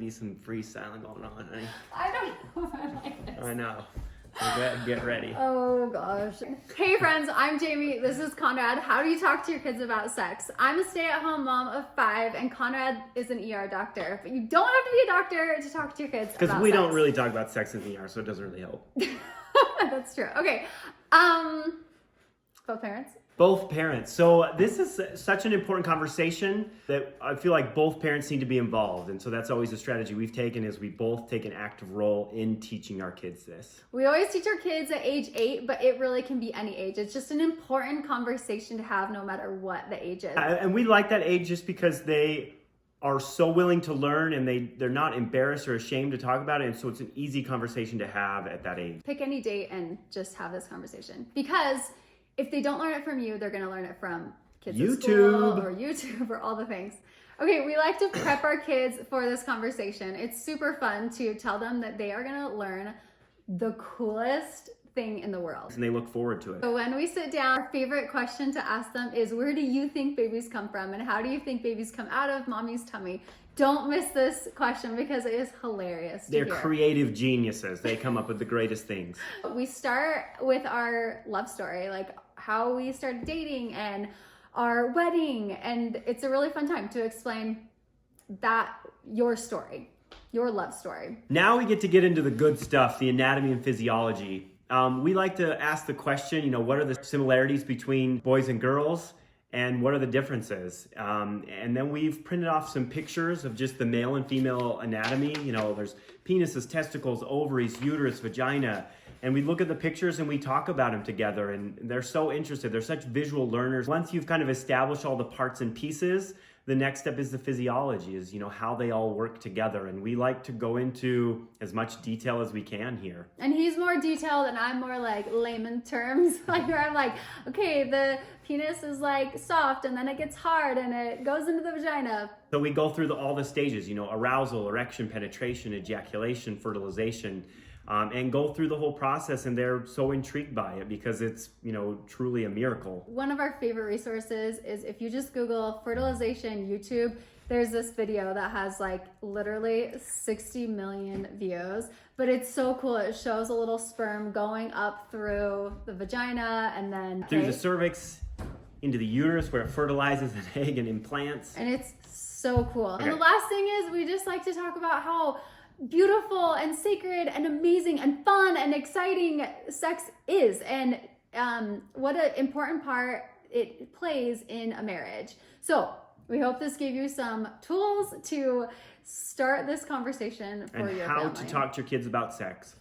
Need some freestyling going on, honey. I don't know if I like this. I know. So get ready. Oh gosh. Hey friends, I'm Jamie. This is Conrad. How do you talk to your kids about sex? I'm a stay-at-home mom of 5, and Conrad is an ER doctor. But you don't have to be a doctor to talk to your kids about sex. Because we don't really talk about sex in the ER, so it doesn't really help. That's true. Okay. Both parents? Both parents. So this is such an important conversation that I feel like both parents need to be involved. And so that's always a strategy we've taken, is we both take an active role in teaching our kids this. We always teach our kids at age 8, but it really can be any age. It's just an important conversation to have no matter what the age is. And we like that age just because they are so willing to learn, and they're not embarrassed or ashamed to talk about it. And so it's an easy conversation to have at that age. Pick any date and just have this conversation. Because if they don't learn it from you, they're going to learn it from kids at school or YouTube or all the things. Okay, we like to prep our kids for this conversation. It's super fun to tell them that they are going to learn the coolest thing in the world. And they look forward to it. So when we sit down, our favorite question to ask them is, where do you think babies come from? And how do you think babies come out of mommy's tummy? Don't miss this question because it is hilarious. They're creative geniuses. They come up with the greatest things. We start with our love story, like how we started dating and our wedding. And it's a really fun time to explain that, your story, your love story. Now we get into the good stuff, the anatomy and physiology. We like to ask the question, what are the similarities between boys and girls? And what are the differences? And then we've printed off some pictures of just the male and female anatomy. There's penises, testicles, ovaries, uterus, vagina. And we look at the pictures and we talk about them together. And they're so interested. They're such visual learners. Once you've kind of established all the parts and pieces, the next step is the physiology, is how they all work together. And we like to go into as much detail as we can here. And he's more detailed and I'm more like layman terms, like where I'm like, okay, the penis is like soft and then it gets hard and it goes into the vagina. So we go through all the stages, arousal, erection, penetration, ejaculation, fertilization, and go through the whole process. And they're so intrigued by it because it's, truly a miracle. One of our favorite resources is if you just Google fertilization YouTube, there's this video that has like literally 60 million views, but it's so cool. It shows a little sperm going up through the vagina and then through the cervix into the uterus where it fertilizes an egg and implants. And it's so cool. Okay. And the last thing is we just like to talk about how beautiful and sacred and amazing and fun and exciting sex is, and what an important part it plays in a marriage. So we hope this gave you some tools to start this conversation for your family. And how to talk to your kids about sex.